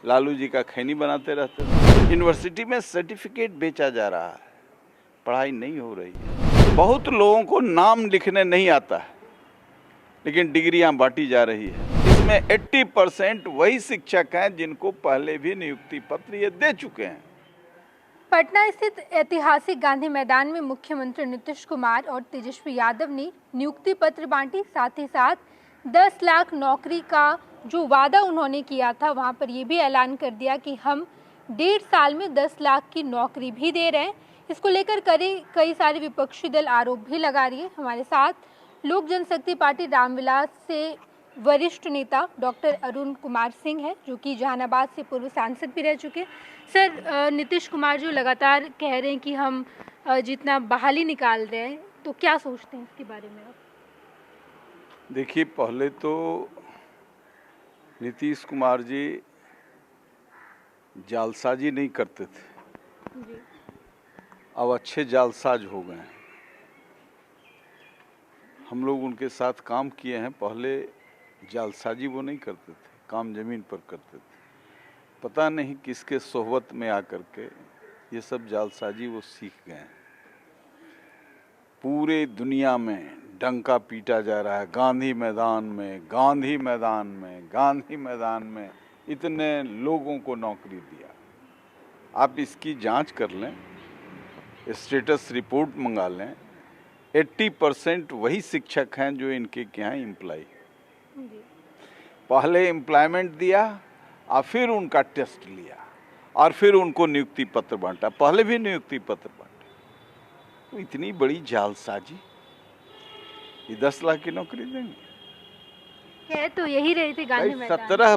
लालू जी का खैनी बनाते रहते थे। यूनिवर्सिटी में सर्टिफिकेट बेचा जा रहा है, पढ़ाई नहीं हो रही है। बहुत लोगों को नाम लिखने नहीं आता है, लेकिन डिग्रियां बांटी जा रही है। इसमें 80% वही शिक्षक हैं जिनको पहले भी नियुक्ति पत्र ये दे चुके हैं। पटना स्थित ऐतिहासिक गांधी मैदान में मुख्यमंत्री नीतीश कुमार और तेजस्वी यादव ने नियुक्ति पत्र बांटी। साथ ही साथ 10 लाख नौकरी का जो वादा उन्होंने किया था, वहां पर ये भी ऐलान कर दिया कि हम 1.5 साल में 10 लाख की नौकरी भी दे रहे हैं। इसको लेकर कई सारे विपक्षी दल आरोप भी लगा रही है। हमारे साथ लोक जनशक्ति पार्टी रामविलास से वरिष्ठ नेता डॉक्टर अरुण कुमार सिंह है, जो कि जहानाबाद से पूर्व सांसद भी रह चुके हैं। सर, नीतीश कुमार जो लगातार कह रहे हैं कि हम जितना बहाली निकाल रहे हैं, तो क्या सोचते हैं इसके बारे में आप? देखिए, पहले तो नीतीश कुमार जी जालसाजी नहीं करते थे जी। अब अच्छे जालसाज हो गए हैं। हम लोग उनके साथ काम किए हैं। पहले जालसाजी वो नहीं करते थे, काम जमीन पर करते थे। पता नहीं किसके सोहबत में आकर के ये सब जालसाजी वो सीख गए हैं। पूरे दुनिया में डंका पीटा जा रहा है, गांधी मैदान में, गांधी मैदान में, गांधी मैदान में इतने लोगों को नौकरी दिया। आप इसकी जांच कर लें, स्टेटस रिपोर्ट मंगा लें। 80% वही शिक्षक हैं जो इनके यहाँ एम्प्लॉय। पहले एम्प्लॉयमेंट दिया और फिर उनका टेस्ट लिया और फिर उनको नियुक्ति पत्र बांटा। पहले भी नियुक्ति पत्र बांटा। तो इतनी बड़ी जालसाजी, ये 10 लाख की नौकरी देंगे? कह तो यही रहे थे गांधी मैदान। 17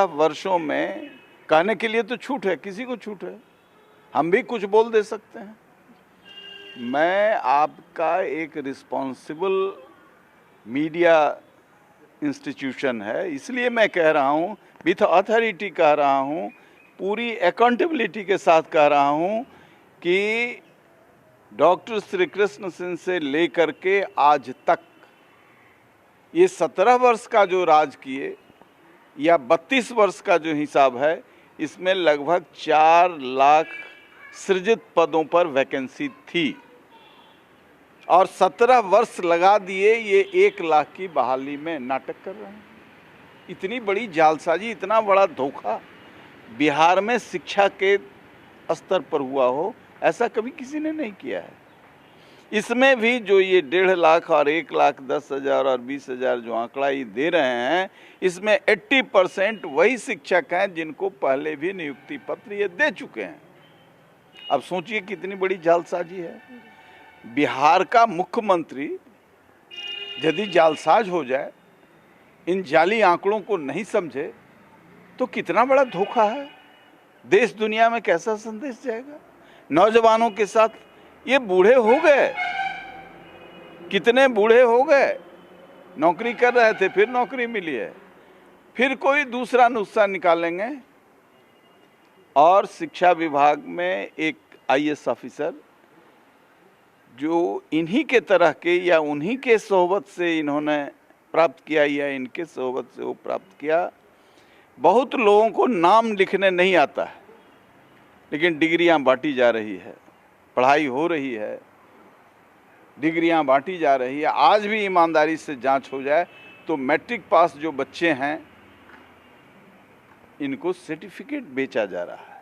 वर्षों में कहने के लिए तो छूट है, किसी को छूट है। हम भी कुछ बोल दे सकते हैं। मैं आपका एक रिस्पॉन्सिबल मीडिया इंस्टीट्यूशन है, इसलिए मैं कह रहा हूँ, विथ अथॉरिटी कह रहा हूँ, पूरी अकाउंटेबिलिटी के साथ कह रहा हूँ कि डॉक्टर श्री कृष्ण सिंह से लेकर के आज तक ये 17 वर्ष का जो राज किए या 32 वर्ष का जो हिसाब है, इसमें लगभग 4 लाख सृजित पदों पर वैकेंसी थी और 17 वर्ष लगा दिए ये 1 लाख की बहाली में नाटक कर रहे हैं। इतनी बड़ी जालसाजी, इतना बड़ा धोखा बिहार में शिक्षा के स्तर पर हुआ हो, ऐसा कभी किसी ने नहीं किया है। इसमें भी जो ये 1.5 लाख और 1,10,000 और 20,000 जो आंकड़ा ये दे रहे हैं, इसमें 80% वही शिक्षक हैं जिनको पहले भी नियुक्ति पत्र ये दे चुके हैं। अब सोचिए कितनी बड़ी जालसाजी है। बिहार का मुख्यमंत्री यदि जालसाज हो जाए, इन जाली आंकड़ों को नहीं समझे, तो कितना बड़ा धोखा है। देश दुनिया में कैसा संदेश जाएगा? नौजवानों के साथ ये बूढ़े हो गए, कितने बूढ़े हो गए, नौकरी कर रहे थे, फिर नौकरी मिली है, फिर कोई दूसरा नुस्खा निकालेंगे। और शिक्षा विभाग में एक IAS ऑफिसर जो इन्हीं के तरह के या उन्हीं के सोहबत से इन्होंने प्राप्त किया या इनके सोहबत से वो प्राप्त किया। बहुत लोगों को नाम लिखने नहीं आता है, लेकिन डिग्रियां बांटी जा रही है, पढ़ाई हो रही है, डिग्रियां बांटी जा रही है। आज भी ईमानदारी से जांच हो जाए तो मैट्रिक पास जो बच्चे हैं, इनको सर्टिफिकेट बेचा जा रहा है।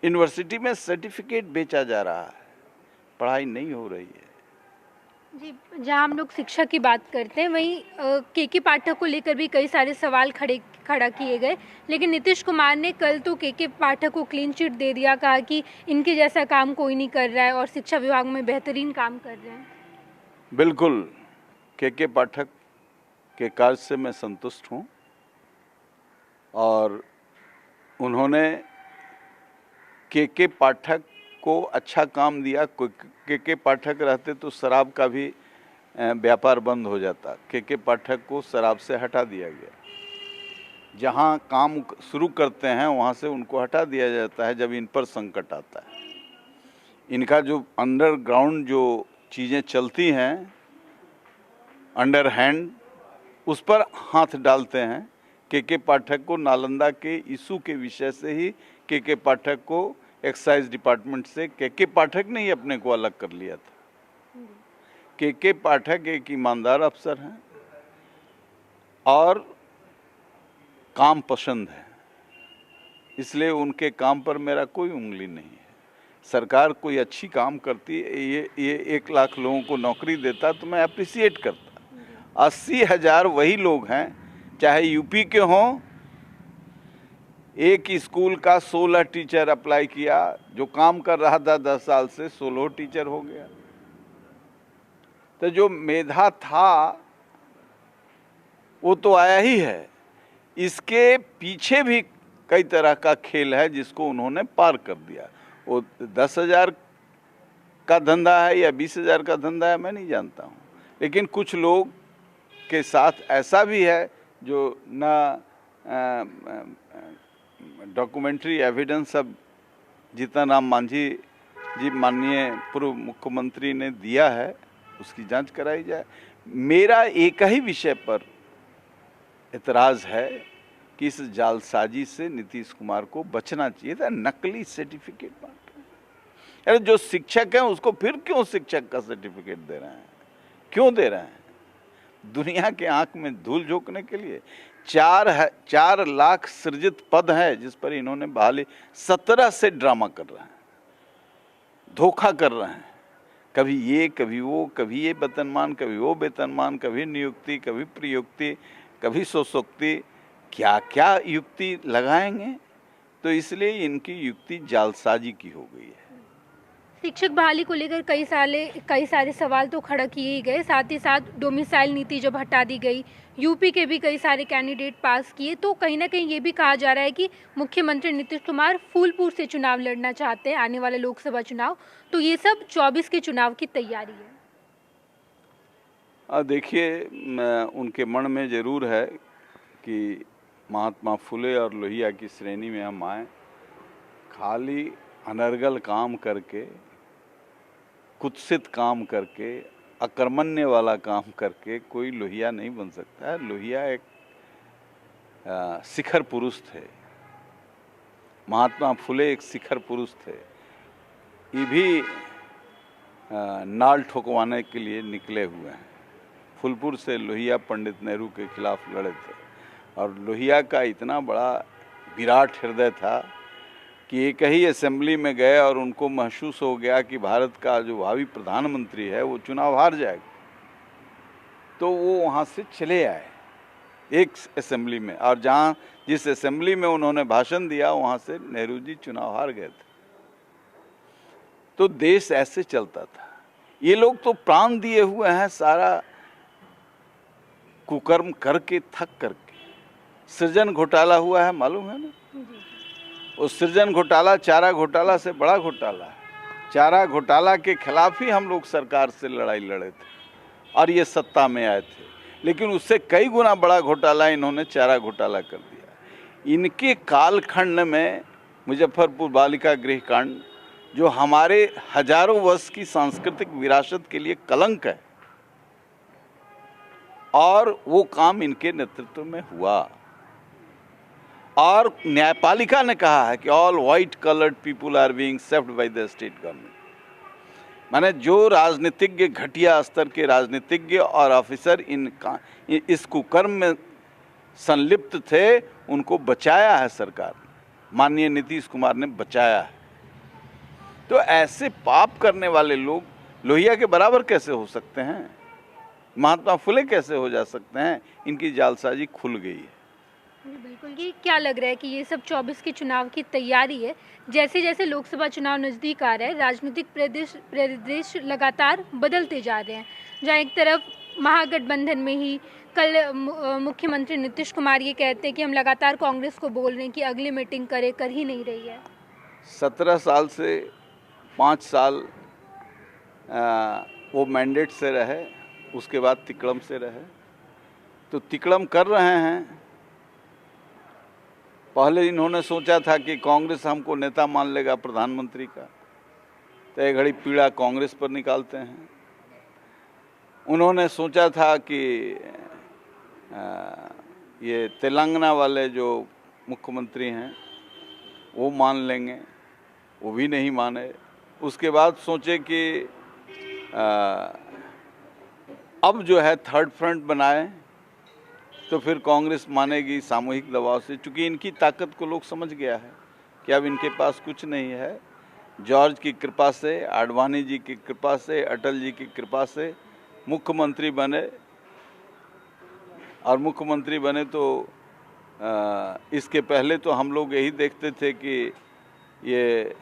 यूनिवर्सिटी में सर्टिफिकेट बेचा जा रहा है, पढ़ाई नहीं हो रही है। जी, जहां हम लोग शिक्षा की बात करते हैं, वहीं के पाठक को लेकर भी कई सारे सवाल खड़ा किए गए। लेकिन नीतीश कुमार ने कल तो के पाठक को क्लीन चिट दे दिया, कहा कि इनके जैसा काम कोई नहीं कर रहा है और शिक्षा विभाग में बेहतरीन काम कर रहे हैं। बिल्कुल, के पाठक के कार्य से मैं संतुष्ट हूँ और उन्होंने के पाठक को अच्छा काम दिया। के पाठक रहते तो शराब का भी व्यापार बंद हो जाता। के पाठक को शराब से हटा दिया गया। जहाँ काम शुरू करते हैं वहाँ से उनको हटा दिया जाता है जब इन पर संकट आता है। इनका जो अंडरग्राउंड जो चीज़ें चलती हैं, अंडर हैंड, उस पर हाथ डालते हैं। के पाठक को नालंदा के इशू के विषय से ही के पाठक को एक्साइज डिपार्टमेंट से के पाठक ने ही अपने को अलग कर लिया था। के पाठक एक ईमानदार अफसर हैं और काम पसंद है, इसलिए उनके काम पर मेरा कोई उंगली नहीं है। सरकार कोई अच्छी काम करती है, ये 1 लाख लोगों को नौकरी देता तो मैं अप्रिसिएट करता। 80,000 वही लोग हैं, चाहे यूपी के हों। एक स्कूल का 16 टीचर अप्लाई किया, जो काम कर रहा था 10 साल से 16 टीचर हो गया। तो जो मेधा था वो तो आया ही है, इसके पीछे भी कई तरह का खेल है जिसको उन्होंने पार कर दिया। वो 10,000 का धंधा है या 20,000 का धंधा है मैं नहीं जानता हूँ, लेकिन कुछ लोग के साथ ऐसा भी है जो ना डॉक्यूमेंट्री एविडेंस अब जीतन राम मांझी जी माननीय पूर्व मुख्यमंत्री ने दिया है, उसकी जांच कराई जाए। मेरा एक ही विषय पर एतराज है कि इस जालसाजी से नीतीश कुमार को बचना चाहिए था। नकली सर्टिफिकेट बांट रहे हैं। अरे जो शिक्षक हैं उसको फिर क्यों शिक्षक का सर्टिफिकेट दे रहे हैं? क्यों दे रहे हैं? दुनिया के आंख में धूल झोंकने के लिए। 4 लाख सृजित पद है जिस पर इन्होंने बहाली 17 से ड्रामा कर रहे हैं, धोखा कर रहे हैं। कभी ये कभी वो, कभी ये वेतनमान कभी वो वेतनमान, कभी नियुक्ति कभी प्रयुक्ति कभी सोशोक्ति, क्या क्या युक्ति लगाएंगे। तो इसलिए इनकी युक्ति जालसाजी की हो गई है। शिक्षक बहाली को लेकर कई सारे सवाल तो खड़ा किए ही गए, साथ ही साथ डोमिसाइल नीति जब हटा दी गई, यूपी के भी कई सारे कैंडिडेट पास किए, तो कहीं ना कहीं ये भी कहा जा रहा है कि मुख्यमंत्री नीतीश कुमार फूलपुर से चुनाव लड़ना चाहते हैं आने वाले लोकसभा चुनाव। तो ये सब 24 के चुनाव की तैयारी है। देखिए, उनके मन में जरूर है कि महात्मा फुले और लोहिया की श्रेणी में हम आए। खाली अनर्गल काम करके, कुत्सित काम करके, अकर्मण्य वाला काम करके कोई लोहिया नहीं बन सकता है। लोहिया एक शिखर पुरुष थे, महात्मा फुले एक शिखर पुरुष थे। ये भी नाल ठोकवाने के लिए निकले हुए हैं। फूलपुर से लोहिया पंडित नेहरू के खिलाफ लड़े थे और लोहिया का इतना बड़ा विराट हृदय था कि एक ही असेंबली में गए और उनको महसूस हो गया कि भारत का जो भावी प्रधानमंत्री है वो चुनाव हार जाएगा, तो वो वहाँ से चले आए एक असेंबली में, और जिस असेंबली में उन्होंने भाषण दिया वहाँ से नेहरू जी चुनाव हार गए थे। तो देश ऐसे चलता था। ये लोग तो प्राण दिए हुए हैं, सारा कुकर्म करके थक करके। सृजन घोटाला हुआ है, मालूम है ना? वो सृजन घोटाला चारा घोटाला से बड़ा घोटाला है। चारा घोटाला के खिलाफ ही हम लोग सरकार से लड़ाई लड़े थे और ये सत्ता में आए थे, लेकिन उससे कई गुना बड़ा घोटाला इन्होंने चारा घोटाला कर दिया। इनके कालखंड में मुजफ्फरपुर बालिका गृह कांड, जो हमारे हजारों वर्ष की सांस्कृतिक विरासत के लिए कलंक है, और वो काम इनके नेतृत्व में हुआ। और न्यायपालिका ने कहा है कि all white coloured people are being served by the state government. माने जो राजनीतिज्ञ, घटिया स्तर के राजनीतिज्ञ और ऑफिसर इस कुकर्म में संलिप्त थे, उनको बचाया है सरकार, माननीय नीतीश कुमार ने बचाया है। तो ऐसे पाप करने वाले लोग लोहिया के बराबर कैसे हो सकते हैं? महात्मा फुले कैसे हो जा सकते हैं? इनकी जालसाजी खुल गई है। बिल्कुल। ये क्या लग रहा है कि ये सब 24 के चुनाव की तैयारी है? जैसे जैसे लोकसभा चुनाव नज़दीक आ रहा है, राजनीतिक परिदृश्य लगातार बदलते जा रहे हैं। जहाँ एक तरफ महागठबंधन में ही कल मुख्यमंत्री नीतीश कुमार ये कहते हैं कि हम लगातार कांग्रेस को बोल रहे हैं कि अगली मीटिंग कर ही नहीं रही है। 17 साल से 5 साल वो मैंडेट से रहे, उसके बाद तिकड़म से रहे, तो तिकड़म कर रहे हैं। पहले इन्होंने सोचा था कि कांग्रेस हमको नेता मान लेगा प्रधानमंत्री का, तो एक घड़ी पीड़ा कांग्रेस पर निकालते हैं। उन्होंने सोचा था कि ये तेलंगाना वाले जो मुख्यमंत्री हैं वो मान लेंगे, वो भी नहीं माने। उसके बाद सोचे कि अब जो है थर्ड फ्रंट बनाए तो फिर कांग्रेस मानेगी सामूहिक दबाव से, चूँकि इनकी ताकत को लोग समझ गया है कि अब इनके पास कुछ नहीं है। जॉर्ज की कृपा से, आडवाणी जी की कृपा से, अटल जी की कृपा से मुख्यमंत्री बने, और मुख्यमंत्री बने तो इसके पहले तो हम लोग यही देखते थे कि ये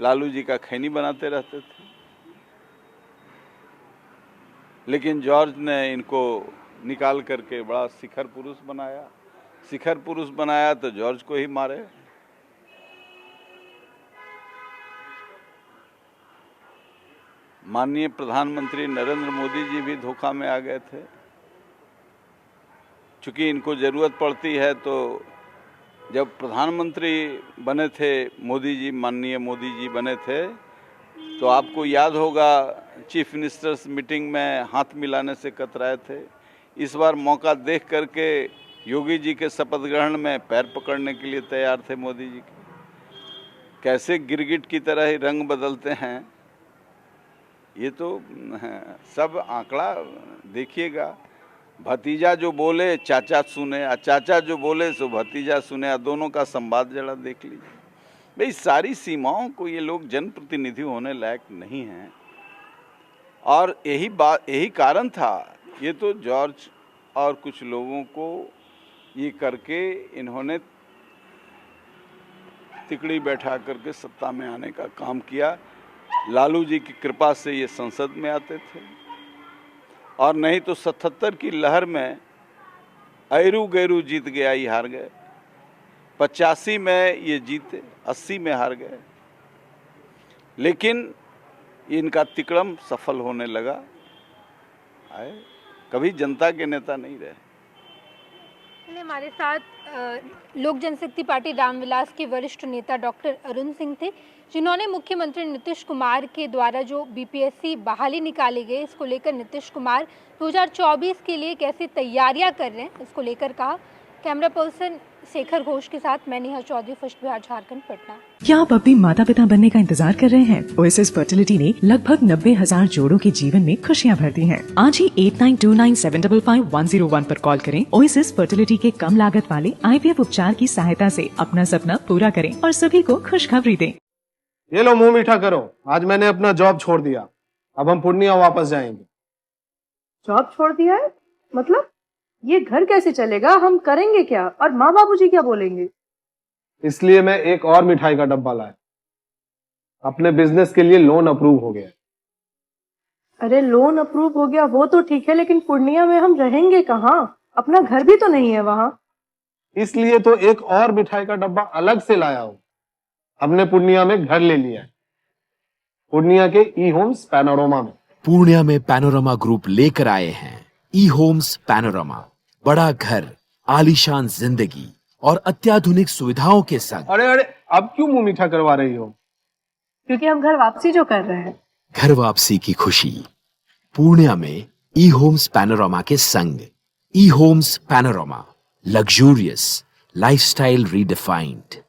लालू जी का खैनी बनाते रहते थे, लेकिन जॉर्ज ने इनको निकाल करके बड़ा शिखर पुरुष बनाया। शिखर पुरुष बनाया तो जॉर्ज को ही मारे। माननीय प्रधानमंत्री नरेंद्र मोदी जी भी धोखा में आ गए थे, चूँकि इनको ज़रूरत पड़ती है। तो जब प्रधानमंत्री बने थे मोदी जी, माननीय मोदी जी बने थे, तो आपको याद होगा चीफ मिनिस्टर्स मीटिंग में हाथ मिलाने से कतराए थे। इस बार मौका देख करके योगी जी के शपथ ग्रहण में पैर पकड़ने के लिए तैयार थे मोदी जी के। कैसे गिरगिट की तरह ही रंग बदलते हैं, ये तो सब आंकड़ा देखिएगा। भतीजा जो बोले चाचा सुने, और चाचा जो बोले सो भतीजा सुने, दोनों का संवाद जरा देख लीजिए। भाई सारी सीमाओं को ये लोग जनप्रतिनिधि होने लायक नहीं हैं, और यही कारण था। ये तो जॉर्ज और कुछ लोगों को ये करके इन्होंने तिकड़ी बैठा करके सत्ता में आने का काम किया। लालू जी की कृपा से ये संसद में आते थे, और नहीं तो 77 की लहर में ऐरू गैरू जीत गया, ये हार गए। 85 में ये जीते, 80 में हार गए, लेकिन इनका तिकड़म सफल होने लगा। आए कभी जनता के नेता नहीं रहे। हमारे साथ लोक जनशक्ति पार्टी रामविलास के वरिष्ठ नेता डॉक्टर अरुण सिंह थे, जिन्होंने मुख्यमंत्री नीतीश कुमार के द्वारा जो बीपीएससी बहाली निकाली गई, इसको लेकर नीतीश कुमार 2024 के लिए कैसी तैयारियां कर रहे हैं, इसको लेकर कहा। कैमरा पर्सन शेखर घोष के साथ मैं नेहा चौधरी, फर्स्ट बिहार झारखंड, पटना। क्या आप अपनी माता पिता बनने का इंतजार कर रहे हैं? ओएसएस फर्टिलिटी ने लगभग 90,000 जोड़ों के जीवन में खुशियां भर दी हैं। आज ही 8929755101 पर कॉल करें। ओएसएस फर्टिलिटी के कम लागत वाले आईवीएफ उपचार की सहायता से अपना सपना पूरा करें और सभी को खुशखबरी दें। ये लो, मुंह मीठा करो। आज मैंने अपना जॉब छोड़ दिया, अब हम पूर्णिया वापस जाएंगे। जॉब छोड़ दिया है? मतलब ये घर कैसे चलेगा? हम करेंगे क्या? और माँ बाबूजी क्या बोलेंगे? इसलिए मैं एक और मिठाई का डब्बा लाया। अपने बिजनेस के लिए लोन अप्रूव हो गया। अरे लोन अप्रूव हो गया वो तो ठीक है, लेकिन पूर्णिया में हम रहेंगे कहाँ? अपना घर भी तो नहीं है वहाँ। इसलिए तो एक और मिठाई का डब्बा अलग से लाया हूँ। हमने पूर्णिया में घर ले लिया है, पूर्णिया के ई होम्स पैनोरमा में। पूर्णिया में पैनोरमा ग्रुप लेकर आए हैं ई होम्स पैनोरमा। बड़ा घर, आलीशान जिंदगी और अत्याधुनिक सुविधाओं के संग। अरे अब क्यों मुंह मीठा करवा रही हो? क्योंकि हम घर वापसी जो कर रहे हैं। घर वापसी की खुशी पूर्णिया में ई होम्स पैनोरमा के संग। ई Homes Panorama, luxurious lifestyle redefined.